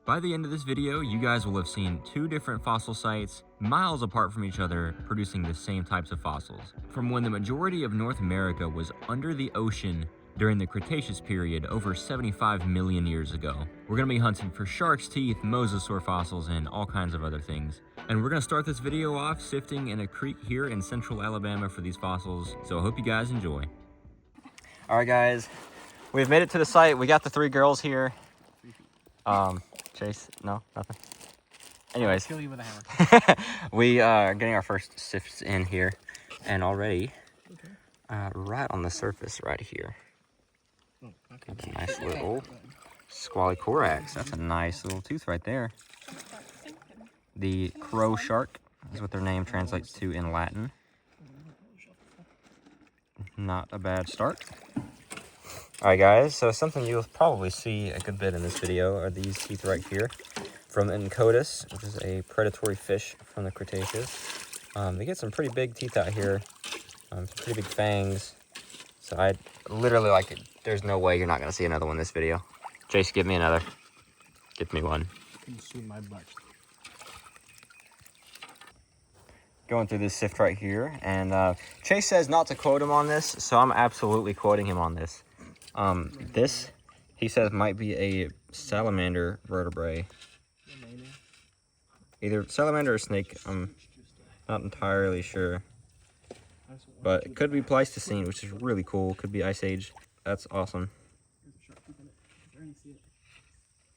By the end of this video, you guys will have seen two different fossil sites miles apart from each other producing the same types of fossils. From when the majority of North America was under the ocean during the Cretaceous period over 75 million years ago. We're gonna be hunting for shark's teeth, mosasaur fossils, and all kinds of other things. And we're gonna start this video off sifting in a creek here in central Alabama for these fossils, so I hope you guys enjoy. All right, guys, we've made it to the site. We got the three girls here. Chase, no, nothing. Anyways, I'll kill you with a hammer. we are getting our first sifts in here, and already, right on the surface right here, that's a nice little squally corax. That's a nice little tooth right there. The crow shark is what their name translates to in Latin. Not a bad start. Alright guys, so something you'll probably see a good bit in this video are these teeth right here from Encotis, which is a predatory fish from the Cretaceous. They get some pretty big teeth out here, some pretty big fangs. So I literally, like, there's no way you're not going to see another one in this video. Chase, give me another. Give me one. Consume my butt. Going through this sift right here, and Chase says not to quote him on this, so I'm absolutely quoting him on this. This, he says, might be a salamander vertebrae. Either salamander or snake, I'm not entirely sure. But it could be Pleistocene, which is really cool. Could be Ice Age. That's awesome.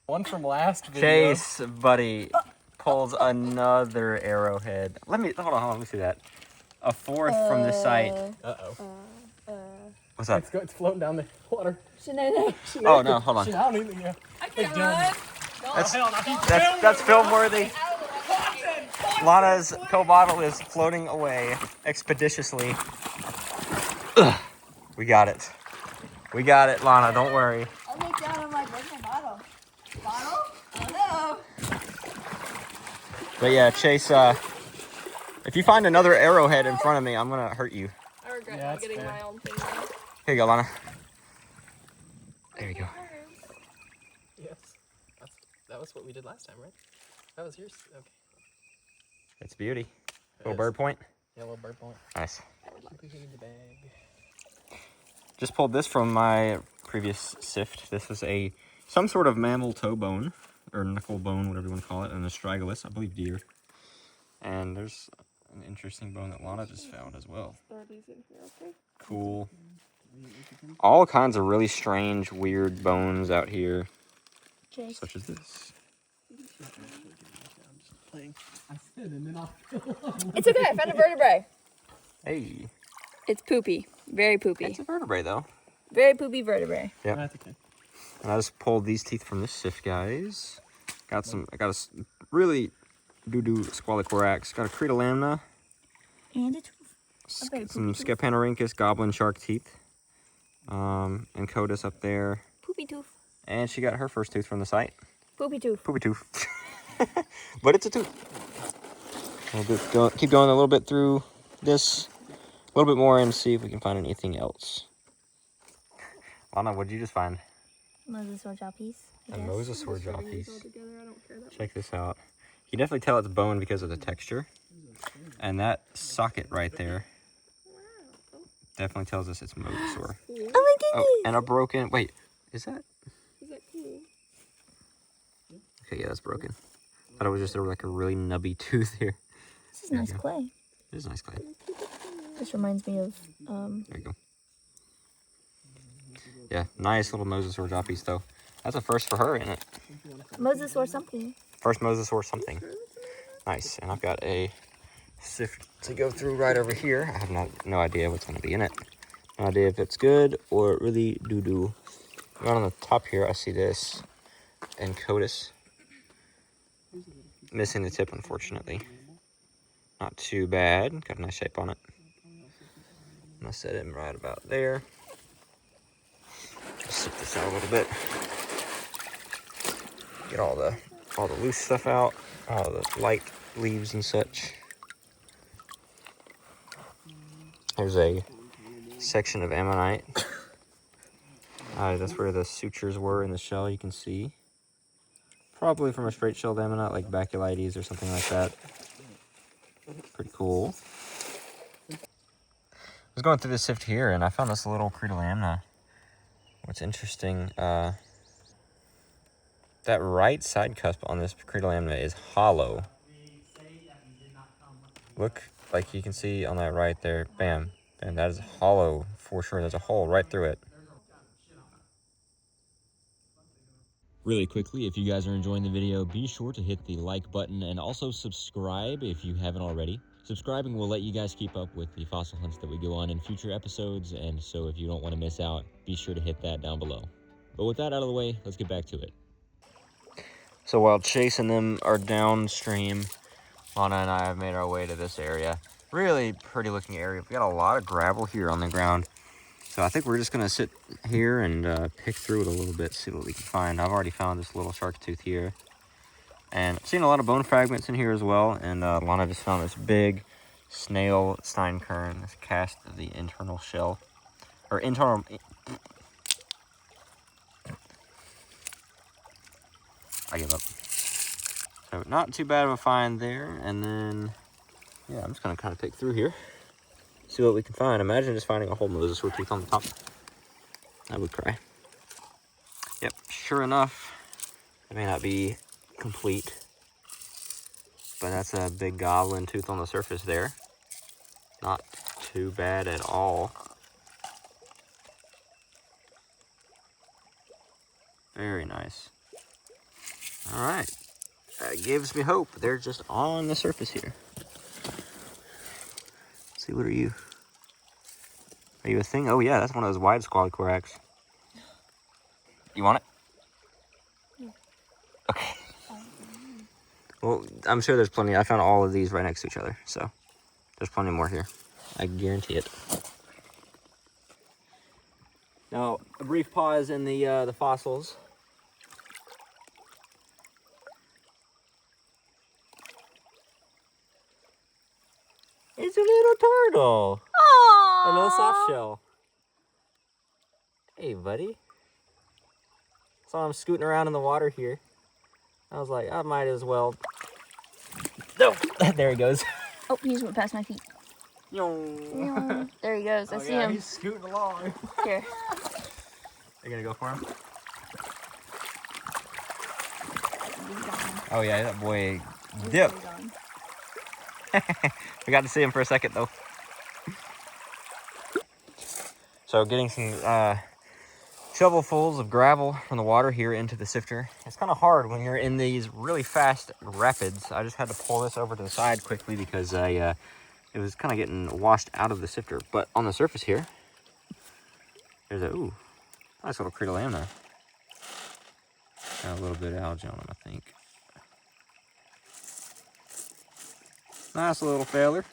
One from last video. Chase, buddy, pulls another arrowhead. Hold on, let me see that. A fourth from this site. What's that? It's floating down the water. Oh no, hold on. I don't even know. I can't run. That's film worthy. Lana's co-bottle is floating away expeditiously. Ugh. We got it. We got it, Lana. Don't worry. I'll make down. I'm like, where's my bottle? Bottle? Oh no. But yeah, Chase, if you find another arrowhead in front of me, I'm gonna hurt you. I regret not getting my own thing. Here you go, Lana. There you go. Yes. That was what we did last time, right? That was yours? Okay. It's beauty. Little bird point. Yeah, little bird point. Nice. Keep it in the bag. Just pulled this from my previous sift. This is some sort of mammal toe bone, or knuckle bone, whatever you want to call it, an astragalus, I believe deer. And there's an interesting bone that Lana just found as well. Cool. All kinds of really strange, weird bones out here, such as this. It's okay. I found a vertebrae. Hey. It's poopy. Very poopy. It's a vertebrae, though. Very poopy vertebrae. Yep. That's okay. And I just pulled these teeth from this sift, guys. I got a really doo-doo squally corax. Got a cretalamna. And a tooth. Some Scapanorhynchus goblin shark teeth. Encotis up there. Poopy tooth. And she got her first tooth from the site. Poopy tooth. Poopy tooth. But it's a tooth. We'll keep going a little bit through this. A little bit more and see if we can find anything else. Lana, what did you just find? Mosasaur jaw piece. A mosasaur jaw piece. Check this out. You definitely tell it's bone because of the texture. And that socket right there definitely tells us it's mosasaur. Oh my goodness. Oh, and a broken... Wait, is that cool? Okay, yeah, that's broken. I thought it was just like a really nubby tooth here. This is nice clay. It is nice clay. This reminds me of... There you go. Yeah, nice little mosasaur jaw piece, though. That's a first for her, isn't it? Mosasaur something. First mosasaur something. Nice. And I've got a sift to go through right over here. I have no idea what's going to be in it. No idea if it's good or really doo-doo. Right on the top here, I see this Encotis. Missing the tip, unfortunately. Not too bad. Got a nice shape on it. I'm going to set him right about there. Just sift this out a little bit. Get all the loose stuff out. All the light leaves and such. There's a section of ammonite. That's where the sutures were in the shell, you can see. Probably from a straight shell lamina, like Baculites or something like that. Pretty cool. I was going through this sift here, and I found this little Credolamna. What's interesting, that right side cusp on this Credolamna is hollow. Look, like you can see on that right there, bam, bam, that is hollow for sure. There's a hole right through it. Really quickly, if you guys are enjoying the video, be sure to hit the like button and also subscribe if you haven't already. Subscribing will let you guys keep up with the fossil hunts that we go on in future episodes, and so if you don't want to miss out, be sure to hit that down below. But with that out of the way, let's get back to it. So while Chase and them are downstream, Lana and I have made our way to this area. Really pretty looking area. We got a lot of gravel here on the ground. So I think we're just gonna sit here and pick through it a little bit, see what we can find. I've already found this little shark tooth here. And I've seen a lot of bone fragments in here as well. And Lana just found this big snail steinkern, this cast of the internal shell. Or internal... I give up. So not too bad of a find there. And then, yeah, I'm just gonna kind of pick through here. See what we can find. Imagine just finding a whole mosasaur tooth on the top. I would cry. Yep, sure enough, it may not be complete, but that's a big goblin tooth on the surface there. Not too bad at all. Very nice. All right, that gives me hope. They're just on the surface here. Let's see, what are you? Are you a thing? Oh yeah, that's one of those wide squally corax. You want it? Yeah. Okay. Well, I'm sure there's plenty. I found all of these right next to each other, so there's plenty more here. I guarantee it. Now, a brief pause in the fossils. It's a little turtle. Aww. A little soft shell. Hey, buddy. Saw him scooting around in the water here. I was like, I might as well. No, there he goes. Oh, he just went past my feet. Yo. There he goes. I see him. He's scooting along. Here. You gonna go for him? Oh yeah, that boy dipped. We got to see him for a second though. So getting some shovelfuls of gravel from the water here into the sifter. It's kind of hard when you're in these really fast rapids. I just had to pull this over to the side quickly because it was kind of getting washed out of the sifter. But on the surface here, there's a nice little Credolamna. Got a little bit of algae on him, I think. Nice little feller.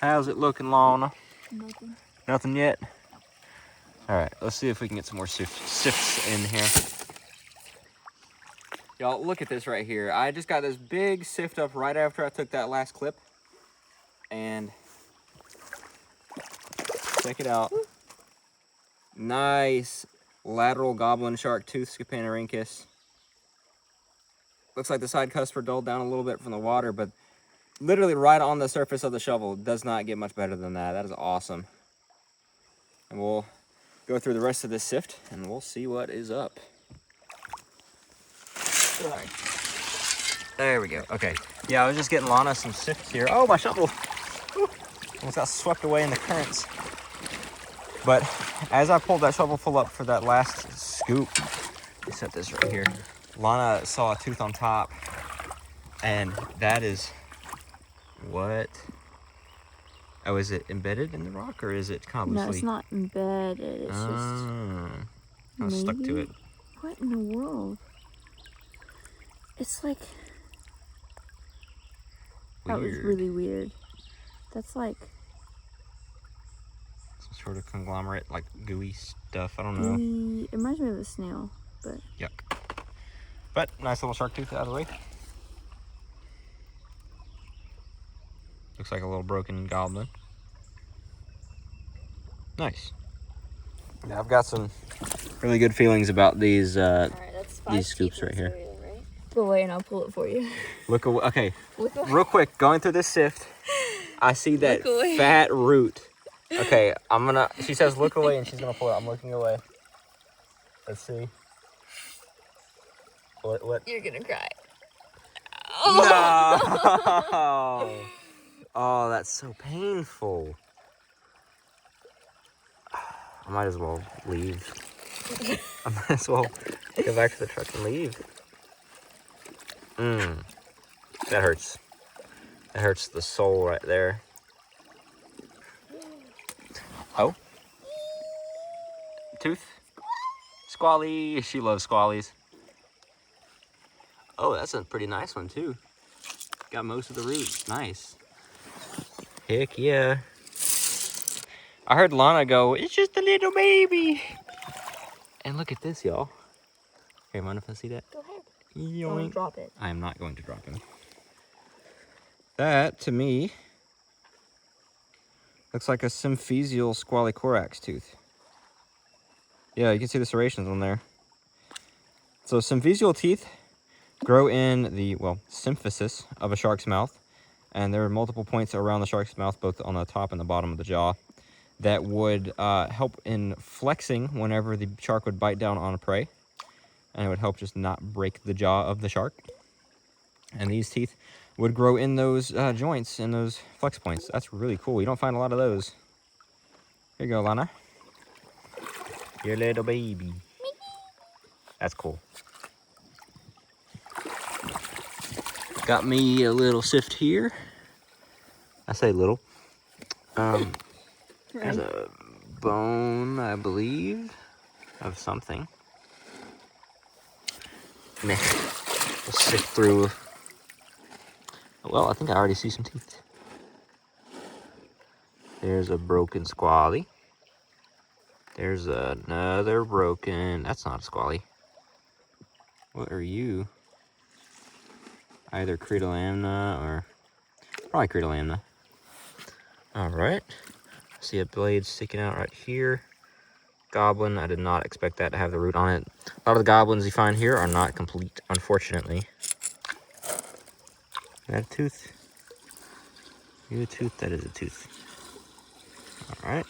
How's it looking, Lana? Nothing. Nothing yet? All right, let's see if we can get some more sifts in here. Y'all, look at this right here. I just got this big sift up right after I took that last clip. And check it out. Nice lateral goblin shark tooth, Scapanorhynchus. Looks like the side cusp are dulled down a little bit from the water, but literally right on the surface of the shovel. Does not get much better than that. That is awesome. And we'll go through the rest of this sift and we'll see what is up. Sorry. There we go. Okay. Yeah, I was just getting Lana some sifts here. Oh, my shovel. Almost got swept away in the currents. But as I pulled that shovel full up for that last scoop, I set this right here. Lana saw a tooth on top, and that is what? Oh, is it embedded in the rock, or is it kind of loosely? No, it's not embedded. It's just. I was stuck to it. What in the world? It's like. That was really weird. That's like. Some sort of conglomerate, like gooey stuff. I don't know. It reminds me of a snail, but. Yuck. But nice little shark tooth out of the way. Looks like a little broken goblin. Nice. I've got some really good feelings about these Alright, that's 5 these scoops teeth in right here. cereal, right? Go away and I'll pull it for you. Look away. Okay, Look away. real quick, going through this sift, I see that Look away. fat root. Okay, she says look away and she's gonna pull it. I'm looking away. Let's see. What? You're gonna cry. No! Oh, that's so painful. I might as well leave. I might as well go back to the truck and leave. That hurts. That hurts the soul right there. Oh. Tooth. Squally. She loves squallies. Oh, that's a pretty nice one too. Got most of the roots. Nice. Heck yeah. I heard Lana go, it's just a little baby. And look at this, y'all. Here, mind if I see that? Go ahead. Yoink. Don't drop it. I am not going to drop him. That, to me, looks like a symphysial squalicorax tooth. Yeah, you can see the serrations on there. So symphysial teeth grow in the, symphysis of a shark's mouth. And there are multiple points around the shark's mouth, both on the top and the bottom of the jaw, that would help in flexing whenever the shark would bite down on a prey. And it would help just not break the jaw of the shark. And these teeth would grow in those joints, in those flex points. That's really cool. You don't find a lot of those. Here you go, Lana. Your little baby. That's cool. Got me a little sift here. I say little. There's a bone, I believe, of something. Meh. We'll sift through. Well, I think I already see some teeth. There's a broken squally. There's another broken. That's not a squally. What are you? Either credolamna or probably credolamna. All right. See a blade sticking out right here. Goblin. I did not expect that to have the root on it. A lot of the goblins you find here are not complete, unfortunately. Is that a tooth? You a tooth? That is a tooth. All right.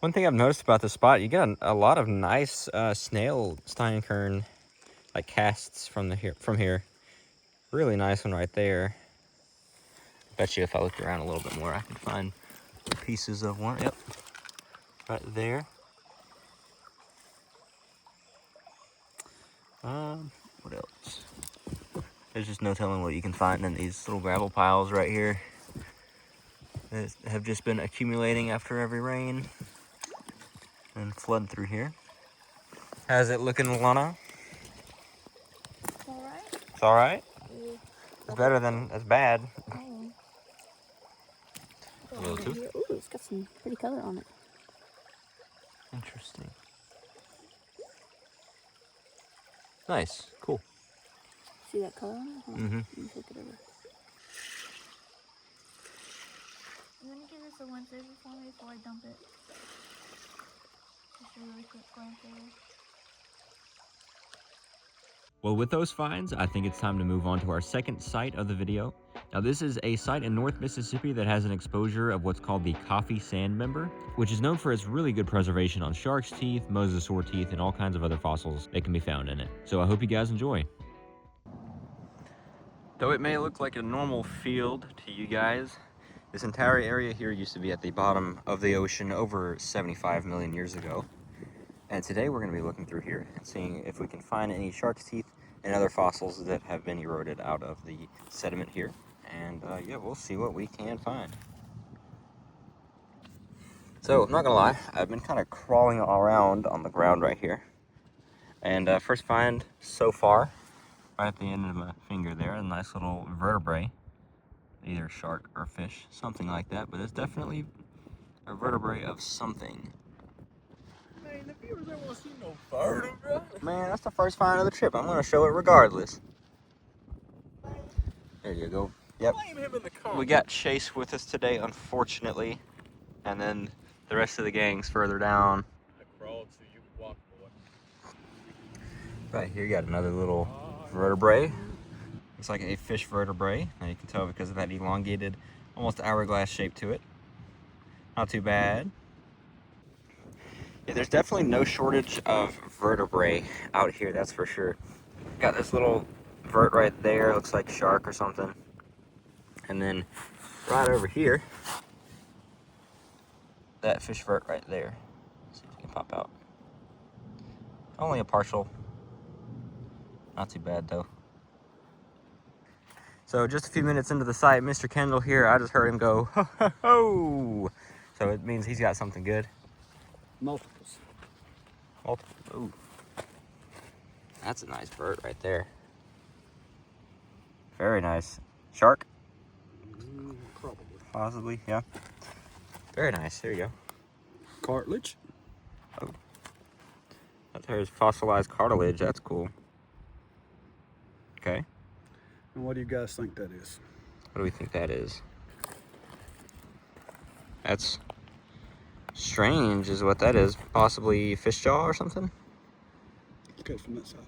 One thing I've noticed about this spot, you get a lot of nice snail steinkern like casts from here. Really nice one right there. Bet you if I looked around a little bit more, I could find pieces of one. Yep, right there. What else? There's just no telling what you can find in these little gravel piles right here that have just been accumulating after every rain and flood through here. How's it looking, Lana? Alright. It's all right. Yeah. It's better than it's bad. Oh. A little tooth. Ooh, it's got some pretty color on it. Interesting. Nice. Cool. See that color on it? Hold on. Mm-hmm. Let me flip it over. You want to give this a once over for me before I dump it? Just a really quick glance over. Well, with those finds, I think it's time to move on to our second site of the video. Now, this is a site in North Mississippi that has an exposure of what's called the coffee sand member, which is known for its really good preservation on shark's teeth, mosasaur teeth, and all kinds of other fossils that can be found in it. So I hope you guys enjoy. Though it may look like a normal field to you guys, this entire area here used to be at the bottom of the ocean over 75 million years ago. And today we're going to be looking through here and seeing if we can find any shark's teeth and other fossils that have been eroded out of the sediment here. And yeah, we'll see what we can find. So, I'm not going to lie, I've been kind of crawling around on the ground right here. And first find so far, right at the end of my finger there, a nice little vertebrae. Either shark or fish, something like that, but it's definitely a vertebrae of something. Man, the viewers don't want to see no vertebra. Man, that's the first find of the trip. I'm going to show it regardless. There you go. Yep. Blame him in the comments. We got Chase with us today, unfortunately. And then The rest of the gang's further down. I crawled so you could walk, boy. Right here, you got another little vertebrae. Looks like a fish vertebrae. Now you can tell because of that elongated, almost hourglass shape to it. Not too bad. Yeah, there's definitely no shortage of vertebrae out here, that's for sure. Got this little vert right there, looks like shark or something. And then right over here, that fish vert right there. Let's see if it can pop out. Only a partial. Not too bad though. So just a few minutes into the site, Mr. Kendall here, I just heard him go, ho, ho, ho. So it means he's got something good. Multiples. Multiple. Ooh. That's a nice bird right there. Very nice. Shark? Probably. Possibly, yeah. Very nice. There you go. Cartilage. Oh. There's fossilized cartilage. That's cool. Okay. And what do you guys think that is? What do we think that is? That's strange, is what that is. Possibly fish jaw or something? Okay, from that side.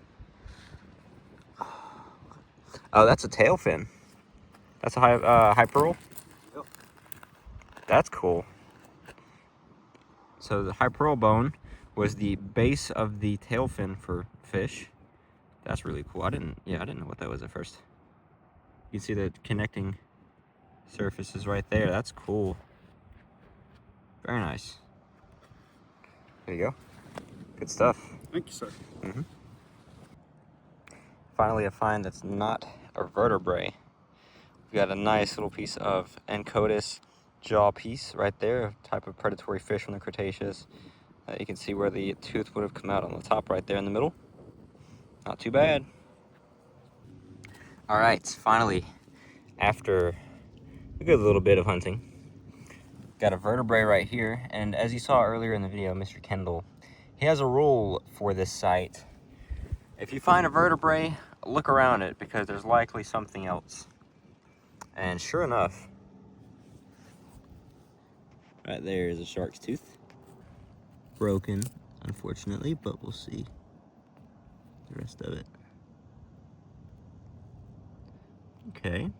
Oh, that's a tail fin. That's a high pearl? Yep. That's cool. So the high pearl bone was the base of the tail fin for fish. That's really cool. I didn't know what that was at first. You can see the connecting surfaces right there. That's cool. Very nice. There you go. Good stuff. Thank you, sir. Mm-hmm. Finally, a find that's not a vertebrae. We got a nice little piece of Encodus jaw piece right there, a type of predatory fish from the Cretaceous. You can see where the tooth would have come out on the top right there in the middle. Not too bad. All right, finally, after a good little bit of hunting, got a vertebrae right here. And as you saw earlier in the video, Mr. Kendall, he has a rule for this site. If you find a vertebrae, look around it because there's likely something else. And sure enough, right there is a shark's tooth. Broken, unfortunately, but we'll see the rest of it. Okay.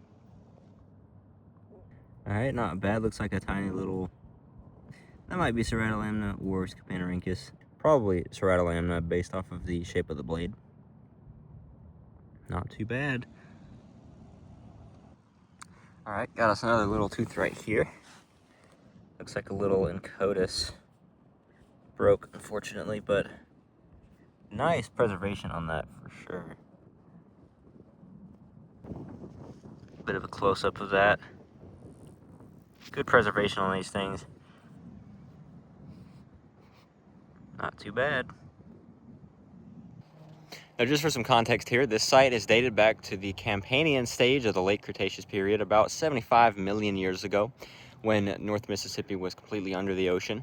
Alright, not bad. Looks like a tiny little... That might be Ceratolamna or Scapanorhynchus. Probably Ceratolamna based off of the shape of the blade. Not too bad. Alright, got us another little tooth right here. Looks like a little Encodus. Broke, unfortunately, but nice preservation on that for sure. Bit of a close-up of that. Good preservation on these things. Not too bad. Now, just for some context here, this site is dated back to the Campanian stage of the late Cretaceous period, about 75 million years ago, when North Mississippi was completely under the ocean.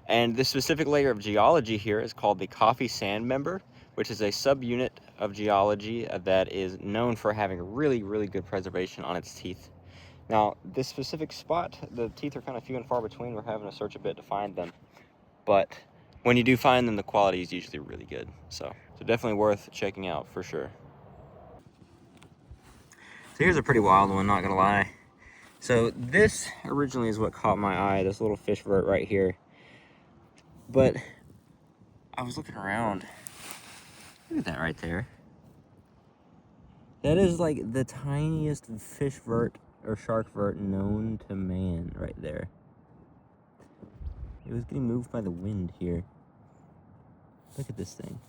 And this specific layer of geology here is called the Coffee Sand Member, which is a subunit of geology that is known for having really, really good preservation on its teeth. Now, this specific spot, the teeth are kind of few and far between. We're having to search a bit to find them. But when you do find them, the quality is usually really good. So definitely worth checking out for sure. So here's a pretty wild one, not gonna lie. So this originally is what caught my eye, this little fish vert right here. But I was looking around. Look at that right there. That is like the tiniest fish vert or shark vert known to man right there. It was getting moved by the wind here. Look at this thing.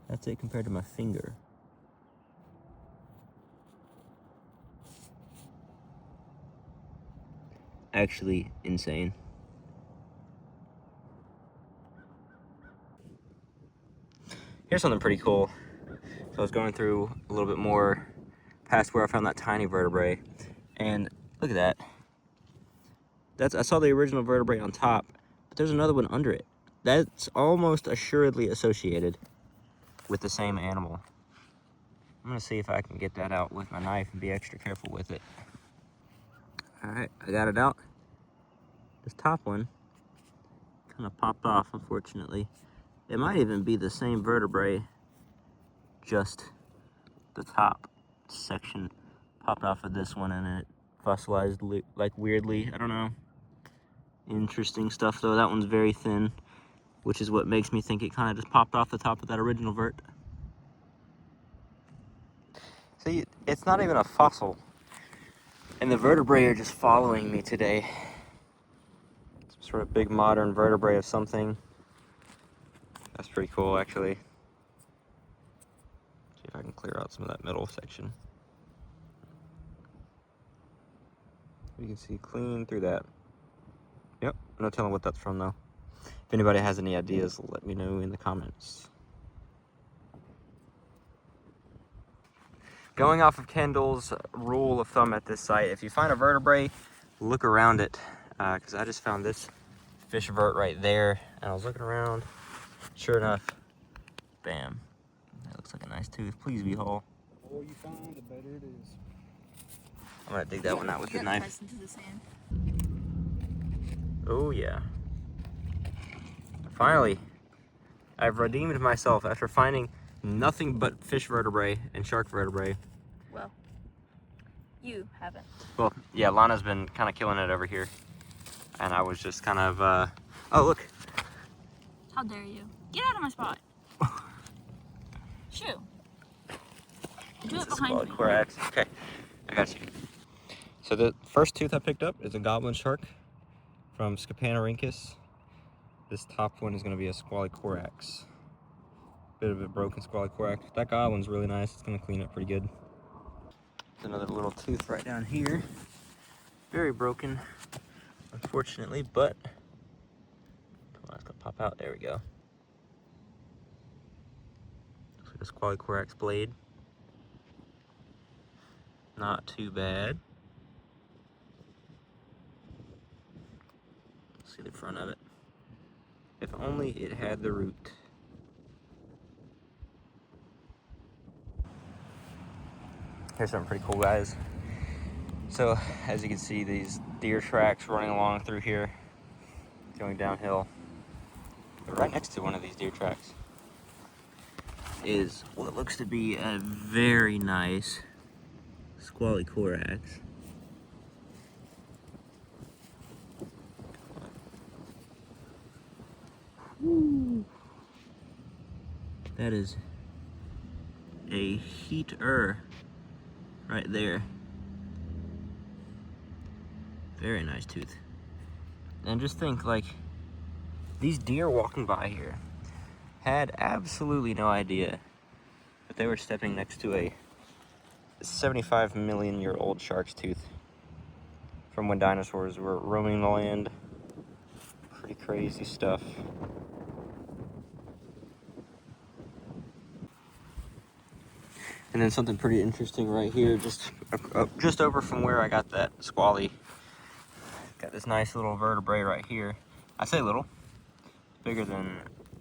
That's it compared to my finger. Actually insane. Here's something pretty cool. So I was going through a little bit more past where I found that tiny vertebrae, and look at that. I saw the original vertebrae on top, but there's another one under it. That's almost assuredly associated with the same animal. I'm gonna see if I can get that out with my knife and be extra careful with it. All right, I got it out. This top one kind of popped off, unfortunately. It might even be the same vertebrae, just the top section popped off of this one and it fossilized like weirdly. I don't know. Interesting stuff though. That one's very thin, which is what makes me think it kind of just popped off the top of that original vert. See, it's not even a fossil. And the vertebrae are just following me today. Some sort of big modern vertebrae of something. That's pretty cool, actually. See if I can clear out some of that middle section. You can see clean through that. Yep, no telling what that's from though. If anybody has any ideas, let me know in the comments. Going off of Kendall's rule of thumb at this site, if you find a vertebrae, look around it. Because I just found this fish vert right there, and I was looking around. Sure enough, bam. That looks like a nice tooth. Please be whole. The more you find, the better it is. I'm gonna dig that one out with the knife. Press into the sand. Oh yeah. Finally, I've redeemed myself after finding nothing but fish vertebrae and shark vertebrae. Well, you haven't. Well, yeah, Lana's been kind of killing it over here. And I was just kind of, oh look. How dare you? Get out of my spot. Shoo. Do it behind me. Corax. Okay, I got you. So the first tooth I picked up is a goblin shark from Scapanarhynchus. This top one is going to be a squally corax. Bit of a broken squally corax. That goblin's really nice. It's going to clean up pretty good. There's another little tooth right down here. Very broken, unfortunately, but come on, it's going to pop out. There we go. Looks like a squally corax blade. Not too bad. See the front of it. If only it had the root. Here's something pretty cool, guys. So, as you can see, these deer tracks running along through here, going downhill. But right next to one of these deer tracks is what looks to be a very nice squally corax. Woo. That is a heater right there. Very nice tooth. And just think, like, these deer walking by here had absolutely no idea that they were stepping next to a 75 million year old shark's tooth from when dinosaurs were roaming the land. Pretty crazy stuff. And then something pretty interesting right here, just over from where I got that squally. Got this nice little vertebrae right here. I say little, bigger than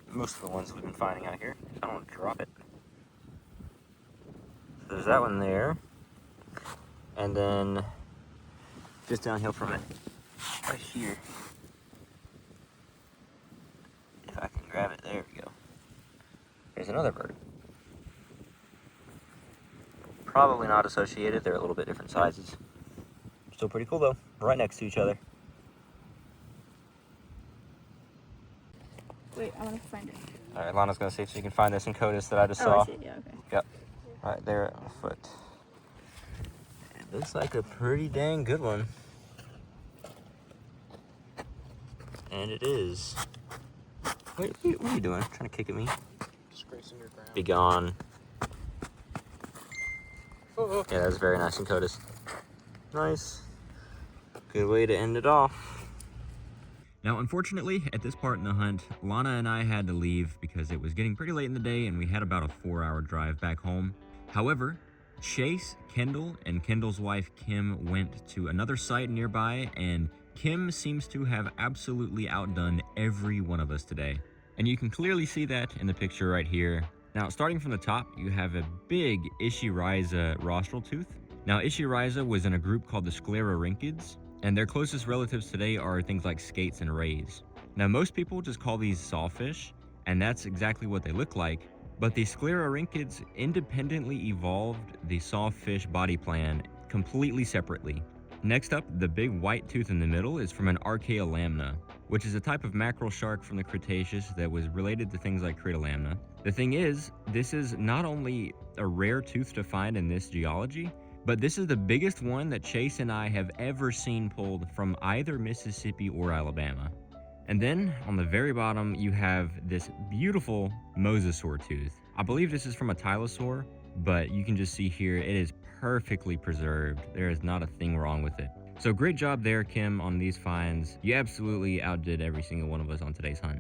most of the ones we've been finding out here. I don't want to drop it. So there's that one there. And then just downhill from it, right here. If I can grab it, there we go. There's another bird. Probably not associated, they're a little bit different sizes. Still pretty cool though, right next to each other. Wait, I want to find it. Alright, Lana's gonna see if she can find this Encodus that I just Oh, saw. I see. Yeah, okay. Yep, right there at my foot. It looks like a pretty dang good one. And it is. Wait, what are you doing? Trying to kick at me? Scraping your ground. Be gone. Oh. Yeah, that's very nice Encodus. Nice. Good way to end it off. Now, unfortunately, at this part in the hunt, Lana and I had to leave because it was getting pretty late in the day and we had about a 4-hour drive back home. However, Chase, Kendall, and Kendall's wife, Kim, went to another site nearby, and Kim seems to have absolutely outdone every one of us today. And you can clearly see that in the picture right here. Now, starting from the top, you have a big Ichirhiza rostral tooth. Now, Ichirhiza was in a group called the Sclerorhynchids, and their closest relatives today are things like skates and rays. Now, most people just call these sawfish, and that's exactly what they look like, but the sclerorhynchids independently evolved the sawfish body plan completely separately. Next up, the big white tooth in the middle is from an Archaeolamna, which is a type of mackerel shark from the Cretaceous that was related to things like Cretalamna. The thing is, this is not only a rare tooth to find in this geology, but this is the biggest one that Chase and I have ever seen pulled from either Mississippi or Alabama. And then on the very bottom, you have this beautiful Mosasaur tooth. I believe this is from a Tylosaur, but you can just see here, it is perfectly preserved. There is not a thing wrong with it. So great job there, Kim, on these finds. You absolutely outdid every single one of us on today's hunt.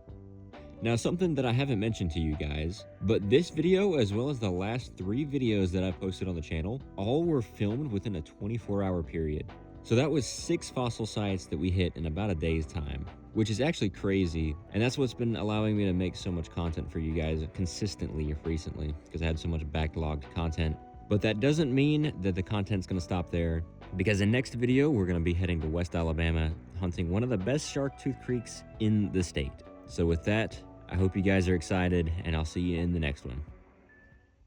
Now, something that I haven't mentioned to you guys, but this video, as well as the last 3 videos that I posted on the channel, all were filmed within a 24-hour period. So that was 6 fossil sites that we hit in about a day's time, which is actually crazy. And that's what's been allowing me to make so much content for you guys consistently recently, because I had so much backlogged content. But that doesn't mean that the content's gonna stop there, because in next video, we're gonna be heading to West Alabama, hunting one of the best shark tooth creeks in the state. So with that, I hope you guys are excited, and I'll see you in the next one.